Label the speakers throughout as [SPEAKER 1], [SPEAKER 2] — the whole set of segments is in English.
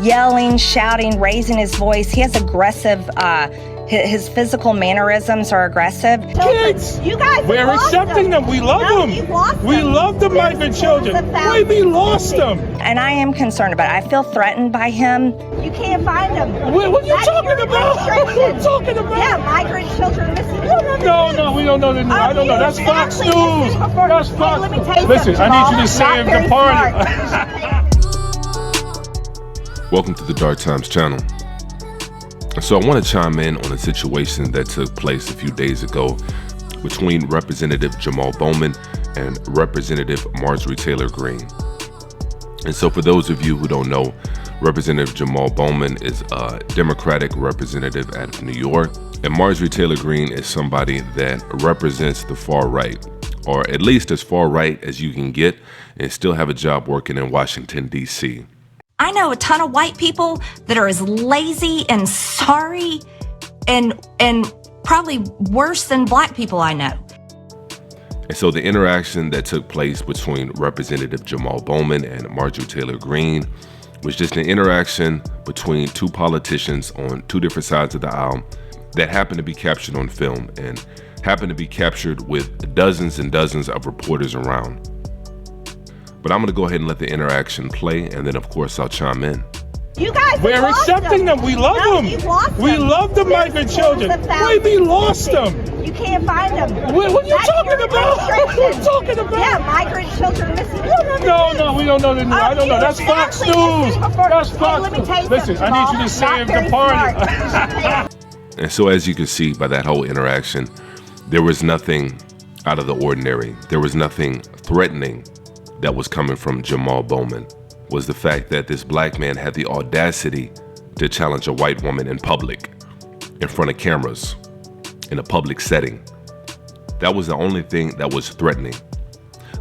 [SPEAKER 1] yelling, shouting, raising his voice. He has aggressive, his physical mannerisms are aggressive.
[SPEAKER 2] Kids,
[SPEAKER 3] you guys,
[SPEAKER 2] we're accepting them. We love them. We love the migrant children. We lost them.
[SPEAKER 1] And I am concerned about it. I feel threatened by him.
[SPEAKER 3] You can't find them.
[SPEAKER 2] What are you talking about? What are you talking about?
[SPEAKER 3] Yeah, migrant children missing.
[SPEAKER 2] No, we don't know the news. I don't know. That's Fox News. That's Fox.
[SPEAKER 3] Let me tell you
[SPEAKER 2] Listen,
[SPEAKER 3] something,
[SPEAKER 2] I need you to
[SPEAKER 3] Jamal.
[SPEAKER 2] save
[SPEAKER 3] Not
[SPEAKER 2] the party.
[SPEAKER 4] Welcome to the Dark Times channel. So I want to chime in on a situation that took place a few days ago between Representative Jamal Bowman and Representative Marjorie Taylor Greene. And so for those of you who don't know, Representative Jamal Bowman is a Democratic representative out of New York, and Marjorie Taylor Greene is somebody that represents the far right, or at least as far right as you can get, and still have a job working in Washington, D.C.
[SPEAKER 5] I know a ton of white people that are as lazy and sorry and probably worse than black people I know.
[SPEAKER 4] And so the interaction that took place between Representative Jamal Bowman and Marjorie Taylor Greene was just an interaction between two politicians on two different sides of the aisle that happened to be captured on film and happened to be captured with dozens and dozens of reporters around. But I'm gonna go ahead and let the interaction play, and then of course I'll chime in.
[SPEAKER 3] You guys,
[SPEAKER 2] we're accepting them. We love them. We love the migrant children. We lost them.
[SPEAKER 3] You can't find them.
[SPEAKER 2] What are you talking about? What are you talking about?
[SPEAKER 3] Yeah, migrant children missing.
[SPEAKER 2] No, we don't know the news. I don't know. That's Fox News. That's Fox News. Listen, I need you to save the party.
[SPEAKER 4] And so as you can see by that whole interaction, there was nothing out of the ordinary. There was nothing threatening that was coming from Jamal Bowman. Was the fact that this black man had the audacity to challenge a white woman in public, in front of cameras, in a public setting. That was the only thing that was threatening.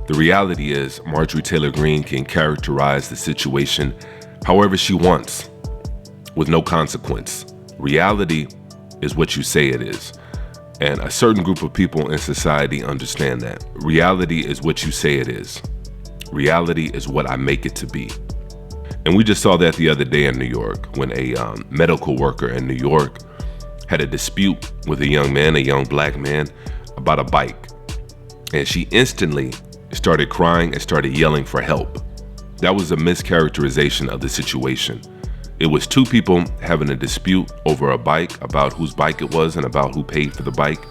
[SPEAKER 4] The reality is Marjorie Taylor Greene can characterize the situation however she wants, with no consequence. Reality is what you say it is. And a certain group of people in society understand that. Reality is what you say it is. Reality is what I make it to be. And we just saw that the other day in New York when a medical worker in New York had a dispute with a young man, a young black man, about a bike. And she instantly started crying and started yelling for help. That was a mischaracterization of the situation. It was two people having a dispute over a bike, about whose bike it was and about who paid for the bike.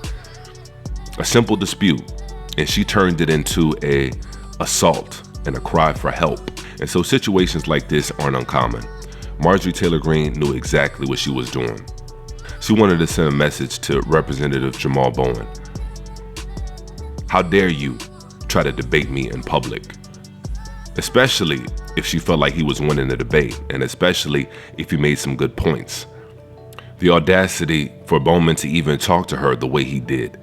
[SPEAKER 4] A simple dispute. And she turned it into an assault and a cry for help. And so situations like this aren't uncommon. Marjorie Taylor Greene knew exactly what she was doing. She wanted to send a message to Representative Jamal Bowman. How dare you try to debate me in public? Especially if she felt like he was winning the debate, and especially if he made some good points. The audacity for Bowman to even talk to her the way he did,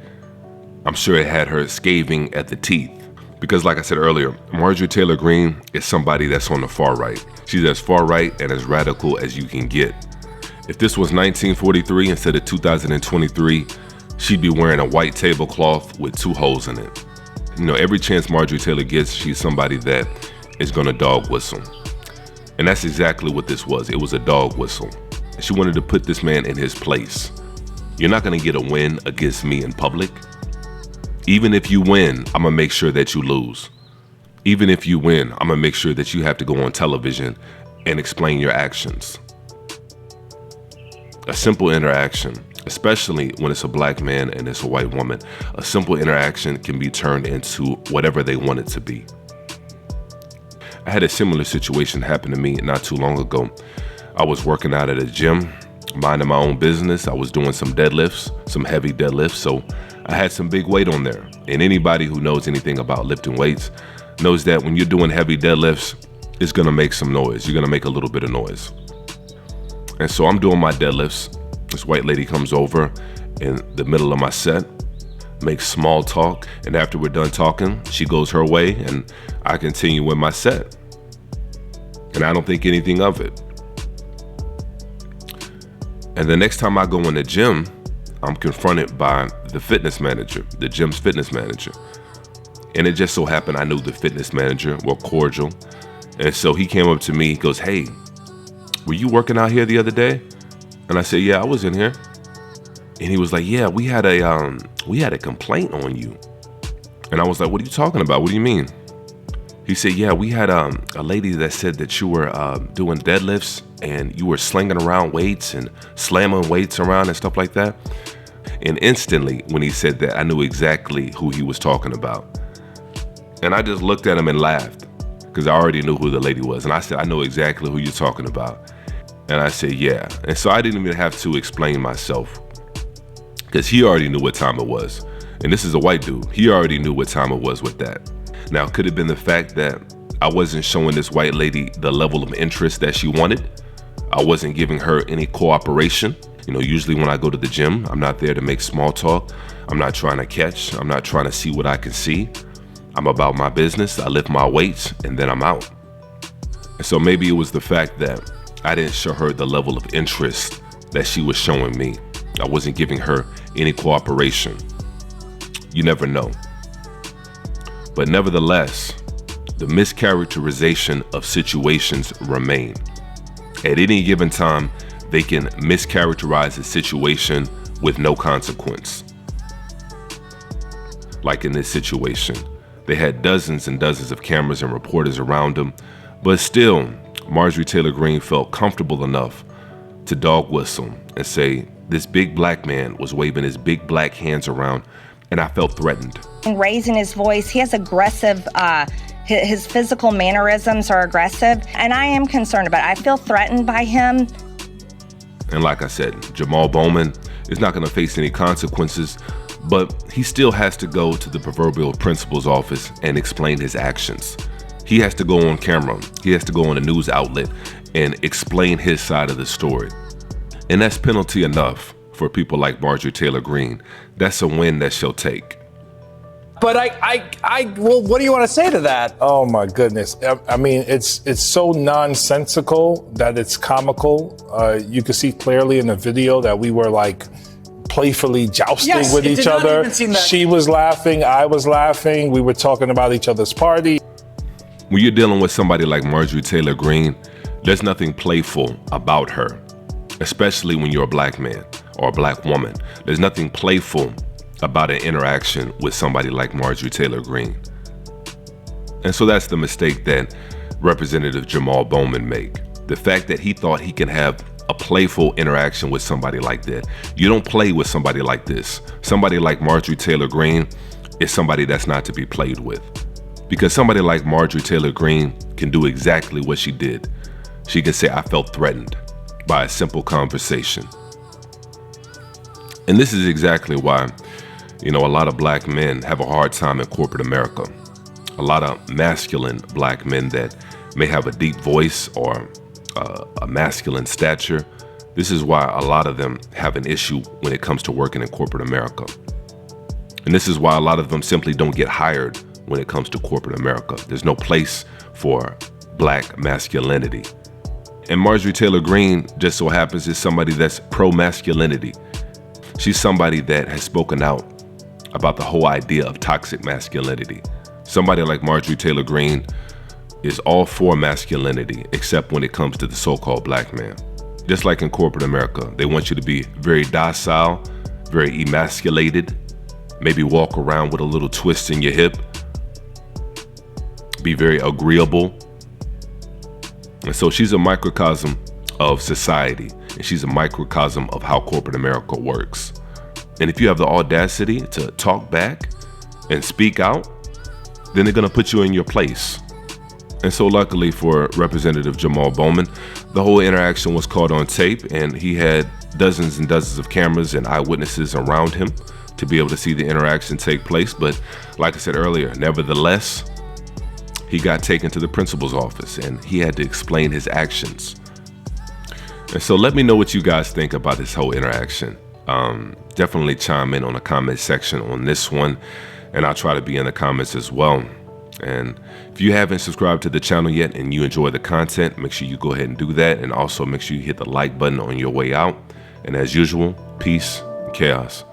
[SPEAKER 4] I'm sure it had her scathing at the teeth. Because like I said earlier, Marjorie Taylor Greene is somebody that's on the far right. She's as far right and as radical as you can get. If this was 1943 instead of 2023, she'd be wearing a white tablecloth with two holes in it. You know, every chance Marjorie Taylor gets, she's somebody that is gonna dog whistle. And that's exactly what this was. It was a dog whistle. She wanted to put this man in his place. You're not gonna get a win against me in public. Even if you win, I'm gonna make sure that you lose. Even if you win, I'm gonna make sure that you have to go on television and explain your actions. A simple interaction, especially when it's a black man and it's a white woman, a simple interaction can be turned into whatever they want it to be. I had a similar situation happen to me not too long ago. I was working out at a gym, minding my own business. I was doing some deadlifts, some heavy deadlifts, so I had some big weight on there. And anybody who knows anything about lifting weights knows that when you're doing heavy deadlifts, it's gonna make some noise. You're gonna make a little bit of noise. And so I'm doing my deadlifts. This white lady comes over in the middle of my set, makes small talk, and after we're done talking, she goes her way and I continue with my set. And I don't think anything of it. And the next time I go in the gym, I'm confronted by the fitness manager, the gym's fitness manager. And it just so happened I knew the fitness manager, were cordial. And so he came up to me, he goes, "Hey, were you working out here the other day? And I said, yeah, I was in here. And he was like, yeah, we had a complaint on you. And I was like, what are you talking about? What do you mean? He said, yeah, we had a lady that said that you were doing deadlifts and you were slinging around weights and slamming weights around and stuff like that. And instantly, when he said that, I knew exactly who he was talking about. And I just looked at him and laughed because I already knew who the lady was. And I said, I know exactly who you're talking about. And I said, yeah. And so I didn't even have to explain myself because he already knew what time it was. And this is a white dude. He already knew what time it was with that. Now, could it have been the fact that I wasn't showing this white lady the level of interest that she wanted? I wasn't giving her any cooperation. You know, usually when I go to the gym, I'm not there to make small talk. I'm not trying to catch. I'm not trying to see what I can see. I'm about my business. I lift my weights and then I'm out. And so maybe it was the fact that I didn't show her the level of interest that she was showing me. I wasn't giving her any cooperation. You never know. But nevertheless, the mischaracterization of situations remain. At any given time, they can mischaracterize a situation with no consequence. Like in this situation, they had dozens and dozens of cameras and reporters around them, but still, Marjorie Taylor Greene felt comfortable enough to dog whistle and say, this big black man was waving his big black hands around, and I felt threatened.
[SPEAKER 1] Raising his voice, he has aggressive, his physical mannerisms are aggressive, and I am concerned about it. I feel threatened by him.
[SPEAKER 4] And like I said, Jamal Bowman is not going to face any consequences, but he still has to go to the proverbial principal's office and explain his actions. He has to go on camera. He has to go on a news outlet and explain his side of the story. And that's penalty enough for people like Marjorie Taylor Greene. That's a win that she'll take.
[SPEAKER 6] But well, what do you want to say to that?
[SPEAKER 2] Oh my goodness. I mean, it's so nonsensical that it's comical. You can see clearly in the video that we were like playfully jousting with each other. She was laughing, I was laughing. We were talking about each other's party.
[SPEAKER 4] When you're dealing with somebody like Marjorie Taylor Greene, there's nothing playful about her, especially when you're a black man or a black woman. There's nothing playful about an interaction with somebody like Marjorie Taylor Greene. And so that's the mistake that Representative Jamal Bowman made. The fact that he thought he can have a playful interaction with somebody like that. You don't play with somebody like this. Somebody like Marjorie Taylor Greene is somebody that's not to be played with. Because somebody like Marjorie Taylor Greene can do exactly what she did. She can say, I felt threatened by a simple conversation. And this is exactly why, a lot of black men have a hard time in corporate America. A lot of masculine black men that may have a deep voice or a masculine stature. This is why a lot of them have an issue when it comes to working in corporate America. And this is why a lot of them simply don't get hired when it comes to corporate America. There's no place for black masculinity. And Marjorie Taylor Greene just so happens is somebody that's pro-masculinity. She's somebody that has spoken out about the whole idea of toxic masculinity. Somebody like Marjorie Taylor Greene is all for masculinity, except when it comes to the so-called black man. Just like in corporate America, they want you to be very docile, very emasculated, maybe walk around with a little twist in your hip, be very agreeable. And so she's a microcosm of society, and she's a microcosm of how corporate America works. And if you have the audacity to talk back and speak out, then they're gonna put you in your place. And so luckily for Representative Jamal Bowman, the whole interaction was caught on tape, and he had dozens and dozens of cameras and eyewitnesses around him to be able to see the interaction take place. But like I said earlier, nevertheless, he got taken to the principal's office and he had to explain his actions. And so let me know what you guys think about this whole interaction. Definitely chime in on the comment section on this one, and I'll try to be in the comments as well. And if you haven't subscribed to the channel yet and you enjoy the content, make sure you go ahead and do that, and also make sure you hit the like button on your way out. And as usual, peace and chaos.